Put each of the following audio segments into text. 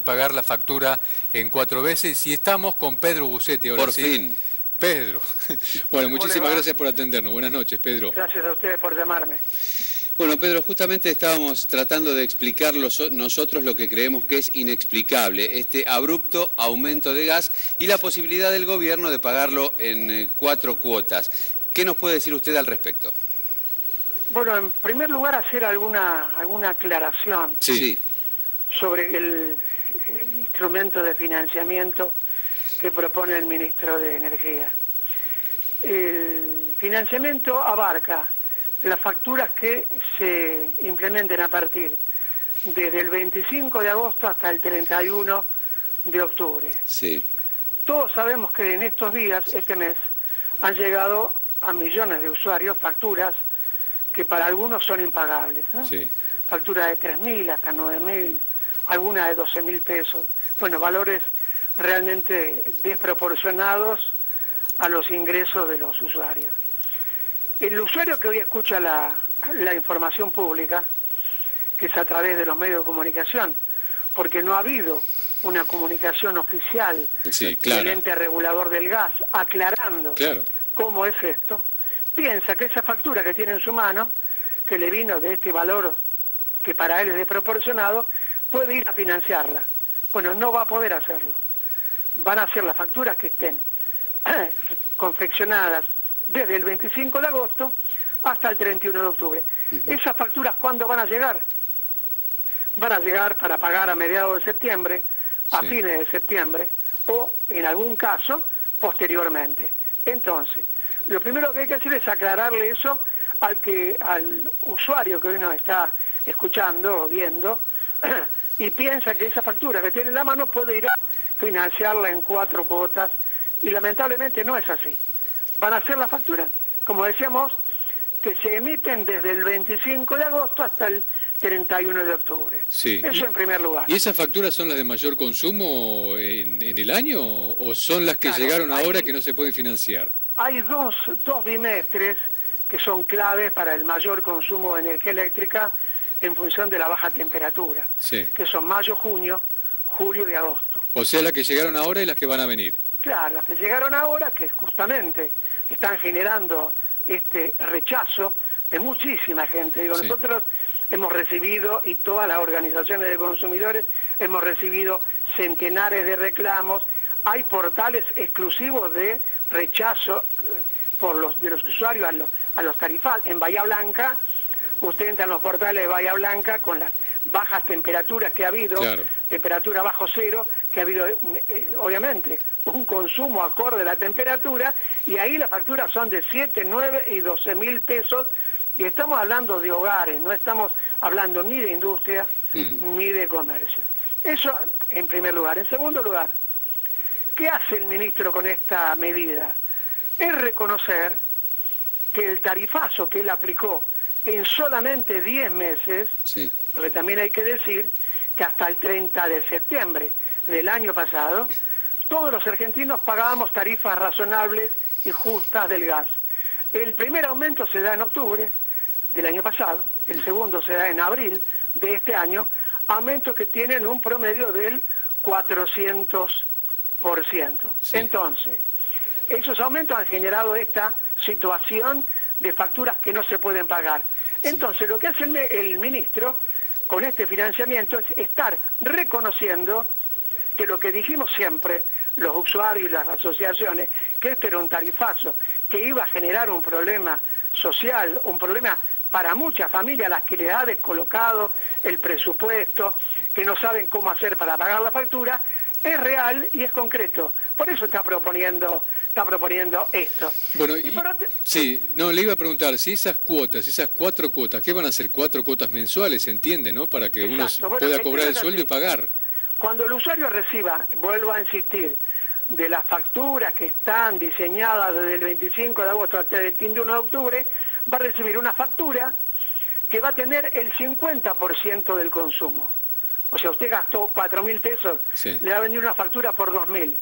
pagar la factura en 4 veces. Y estamos con Pedro Bucetti ahora. Por fin. Pedro. Bueno, muchísimas gracias por atendernos. Buenas noches, Pedro. Gracias a ustedes por llamarme. Bueno, Pedro, justamente estábamos tratando de explicar nosotros lo que creemos que es inexplicable, este abrupto aumento de gas y la posibilidad del gobierno de pagarlo en 4 cuotas. ¿Qué nos puede decir usted al respecto? Bueno, en primer lugar, hacer alguna aclaración sobre el instrumento de financiamiento que propone el ministro de Energía. El financiamiento abarca las facturas que se implementen a partir desde el 25 de agosto hasta el 31 de octubre. Sí. Todos sabemos que en estos días, este mes, han llegado a millones de usuarios facturas que para algunos son impagables, ¿no? Sí. Facturas de 3.000 hasta 9.000, algunas de 12.000 pesos. Bueno, valores realmente desproporcionados a los ingresos de los usuarios. El usuario que hoy escucha la información pública, que es a través de los medios de comunicación, porque no ha habido una comunicación oficial del ente regulador del gas aclarando cómo es esto, piensa que esa factura que tiene en su mano, que le vino de este valor que para él es desproporcionado, puede ir a financiarla. Bueno, no va a poder hacerlo. Van a ser las facturas que estén confeccionadas desde el 25 de agosto hasta el 31 de octubre. ¿Esas facturas cuándo van a llegar? Van a llegar para pagar a mediados de septiembre, a fines de septiembre, o en algún caso, posteriormente. Entonces, lo primero que hay que hacer es aclararle eso al usuario que hoy nos está escuchando o viendo y piensa que esa factura que tiene en la mano puede ir a financiarla en 4 cuotas y lamentablemente no es así. Van a ser las facturas, como decíamos, que se emiten desde el 25 de agosto hasta el 31 de octubre. Sí. Eso en primer lugar. ¿Y esas facturas son las de mayor consumo en el año o son las que llegaron ahora que no se pueden financiar? Hay dos bimestres que son claves para el mayor consumo de energía eléctrica en función de la baja temperatura, que son mayo, junio, julio y agosto. O sea, las que llegaron ahora y las que van a venir. Claro, las que llegaron ahora, que justamente están generando este rechazo de muchísima gente. Digo, nosotros hemos recibido, y todas las organizaciones de consumidores, hemos recibido centenares de reclamos. Hay portales exclusivos de rechazo de los usuarios a los tarifales. En Bahía Blanca, usted entra en los portales de Bahía Blanca con las bajas temperaturas que ha habido, temperatura bajo cero, que ha habido, obviamente, un consumo acorde a la temperatura, y ahí las facturas son de 7, 9 y 12.000 pesos, y estamos hablando de hogares, no estamos hablando ni de industria ni de comercio. Eso en primer lugar. En segundo lugar, ¿qué hace el ministro con esta medida? Es reconocer que el tarifazo que él aplicó en solamente 10 meses, porque también hay que decir que hasta el 30 de septiembre del año pasado, todos los argentinos pagábamos tarifas razonables y justas del gas. El primer aumento se da en octubre del año pasado, el segundo se da en abril de este año, aumentos que tienen un promedio del 400%. Entonces, esos aumentos han generado esta situación de facturas que no se pueden pagar. Entonces, lo que hace el ministro con este financiamiento es estar reconociendo que lo que dijimos siempre, los usuarios y las asociaciones, que este era un tarifazo, que iba a generar un problema social, un problema para muchas familias a las que le ha descolocado el presupuesto, que no saben cómo hacer para pagar la factura, es real y es concreto. Por eso está proponiendo esto. Bueno, le iba a preguntar, si esas cuotas, esas 4 cuotas, ¿qué van a ser? 4 cuotas mensuales, se entiende, ¿no? Para que uno pueda cobrar el sueldo y pagar. Cuando el usuario reciba, vuelvo a insistir, de las facturas que están diseñadas desde el 25 de agosto hasta el 21 de octubre, va a recibir una factura que va a tener el 50% del consumo. O sea, usted gastó 4.000 pesos, le va a venir una factura por 2.000,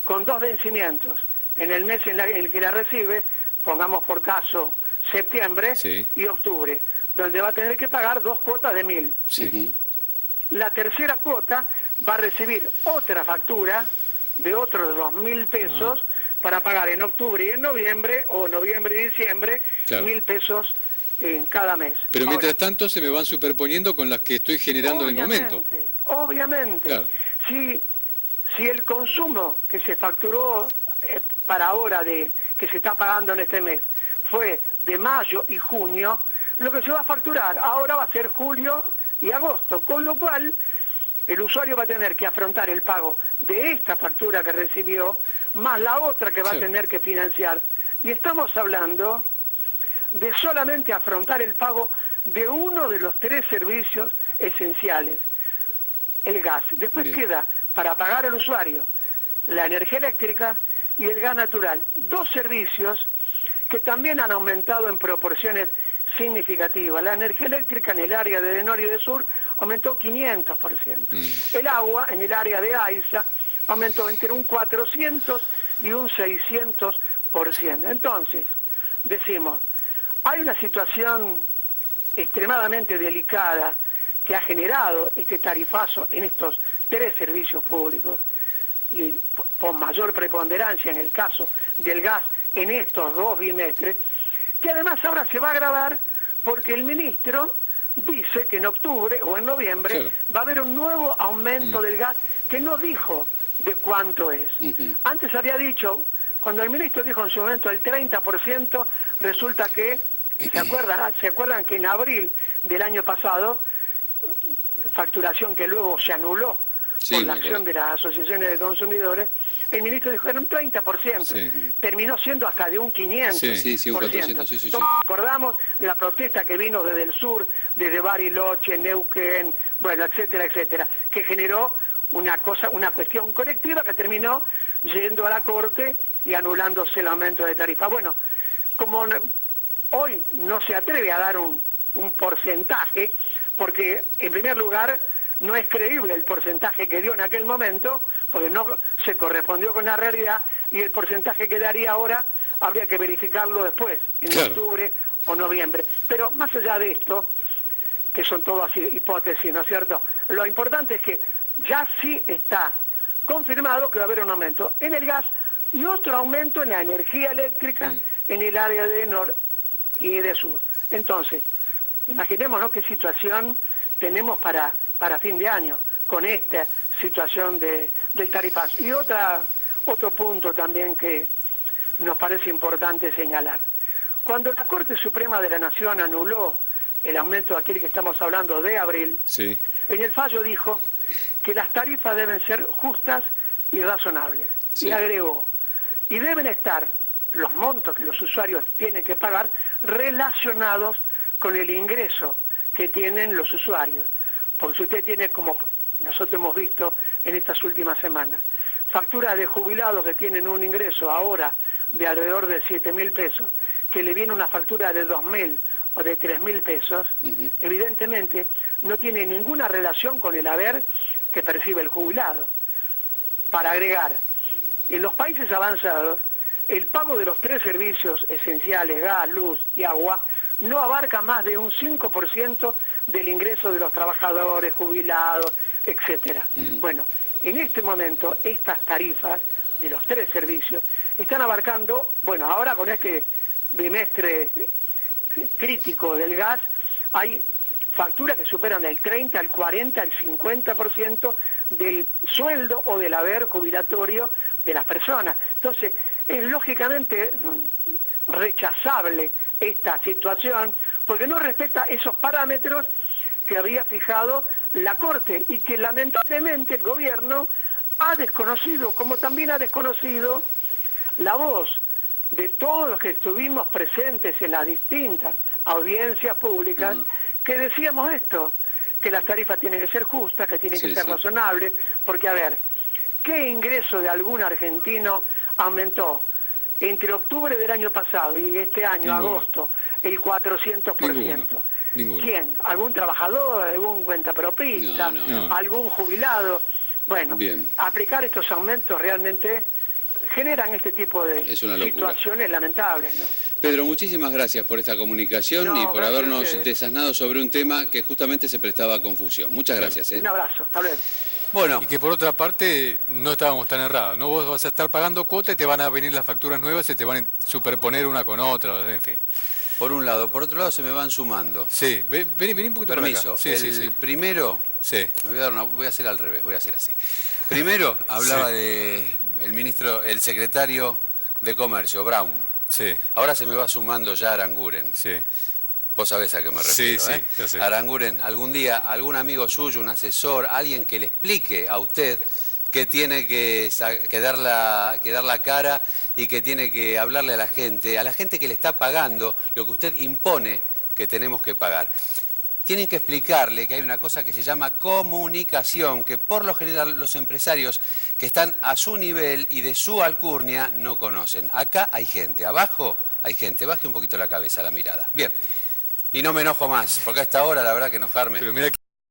con 2 vencimientos. En el mes en el que la recibe, pongamos por caso septiembre y octubre, donde va a tener que pagar 2 cuotas de 1.000. La tercera cuota va a recibir otra factura de otros 2.000 pesos para pagar en octubre y en noviembre, o noviembre y diciembre, 1.000 pesos en cada mes. Pero mientras tanto se me van superponiendo con las que estoy generando en el momento. Obviamente. Claro. Si el consumo que se facturó para ahora, que se está pagando en este mes, fue de mayo y junio, lo que se va a facturar ahora va a ser julio y agosto, con lo cual el usuario va a tener que afrontar el pago de esta factura que recibió, más la otra que va a tener que financiar. Y estamos hablando de solamente afrontar el pago de uno de los 3 servicios esenciales, el gas. Después queda para pagar al usuario la energía eléctrica y el gas natural. 2 servicios que también han aumentado en proporciones significativas. La energía eléctrica en el área de norte y de sur aumentó 500%. El agua en el área de AISA aumentó entre un 400 y un 600%. Entonces, decimos, hay una situación extremadamente delicada que ha generado este tarifazo en estos 3 servicios públicos, y con mayor preponderancia en el caso del gas en estos 2 bimestres, que además ahora se va a agravar porque el ministro dice que en octubre o en noviembre va a haber un nuevo aumento del gas que no dijo de cuánto es. Antes había dicho, cuando el ministro dijo en su momento el 30%, resulta que, ¿se acuerdan que en abril del año pasado, facturación que luego se anuló por la acción de las asociaciones de consumidores, el ministro dijo que era un 30%, terminó siendo hasta de un 500%. Sí, un 400%. Todos recordamos la protesta que vino desde el sur, desde Bariloche, Neuquén, bueno, etcétera, etcétera, que generó una cuestión colectiva que terminó yendo a la Corte y anulándose el aumento de tarifa. Bueno, como hoy no se atreve a dar un porcentaje, porque en primer lugar no es creíble el porcentaje que dio en aquel momento, porque no se correspondió con la realidad, y el porcentaje que daría ahora habría que verificarlo después, en octubre o noviembre. Pero más allá de esto, que son todas hipótesis, ¿no es cierto? Lo importante es que ya sí está confirmado que va a haber un aumento en el gas y otro aumento en la energía eléctrica en el área de norte y de sur. Entonces, imaginémonos qué situación tenemos para fin de año con esta situación del tarifazo. Y otro punto también que nos parece importante señalar. Cuando la Corte Suprema de la Nación anuló el aumento de aquel que estamos hablando de abril, en el fallo dijo que las tarifas deben ser justas y razonables. Y agregó, y deben estar los montos que los usuarios tienen que pagar relacionados con el ingreso que tienen los usuarios. Porque si usted tiene, como nosotros hemos visto en estas últimas semanas, facturas de jubilados que tienen un ingreso ahora de alrededor de 7.000 pesos, que le viene una factura de 2.000 o de 3.000 pesos, evidentemente no tiene ninguna relación con el haber que percibe el jubilado. Para agregar, en los países avanzados, el pago de los 3 servicios esenciales, gas, luz y agua, no abarca más de un 5% del ingreso de los trabajadores, jubilados, etcétera. Bueno, en este momento, estas tarifas de los 3 servicios están abarcando, bueno, ahora con este bimestre crítico del gas, hay facturas que superan del 30, al 40, al 50% del sueldo o del haber jubilatorio de las personas. Entonces, es lógicamente rechazable esta situación porque no respeta esos parámetros que había fijado la Corte y que lamentablemente el gobierno ha desconocido, como también ha desconocido la voz de todos los que estuvimos presentes en las distintas audiencias públicas que decíamos esto, que las tarifas tienen que ser justas, que tienen que ser razonables, porque a ver, ¿qué ingreso de algún argentino aumentó entre octubre del año pasado y este año, agosto, el 400%? Ninguno. ¿Quién? ¿Algún trabajador, algún cuentapropista, algún jubilado? Bueno, aplicar estos aumentos realmente generan este tipo de situaciones lamentables, ¿no? Pedro, muchísimas gracias por esta comunicación y por habernos desasnado sobre un tema que justamente se prestaba a confusión. Muchas gracias. Un abrazo, hasta luego. Bueno. Y que por otra parte no estábamos tan errados, ¿no? Vos vas a estar pagando cuota y te van a venir las facturas nuevas, se te van a superponer una con otra, en fin. Por un lado. Por otro lado se me van sumando. Sí, vení un poquito Permiso. para acá. Sí, Primero, sí. voy a hacer al revés, voy a hacer así. Primero hablaba de el secretario de Comercio, Brown. Sí. Ahora se me va sumando ya Aranguren. Sí. Vos sabés a qué me refiero, sí, yo sé. Aranguren, algún día algún amigo suyo, un asesor, alguien que le explique a usted que tiene que dar la cara y que tiene que hablarle a la gente que le está pagando lo que usted impone que tenemos que pagar. Tienen que explicarle que hay una cosa que se llama comunicación, que por lo general los empresarios que están a su nivel y de su alcurnia no conocen. Acá hay gente, abajo hay gente, baje un poquito la cabeza, la mirada. Bien, y no me enojo más, porque a esta hora la verdad que enojarme... Pero mira que...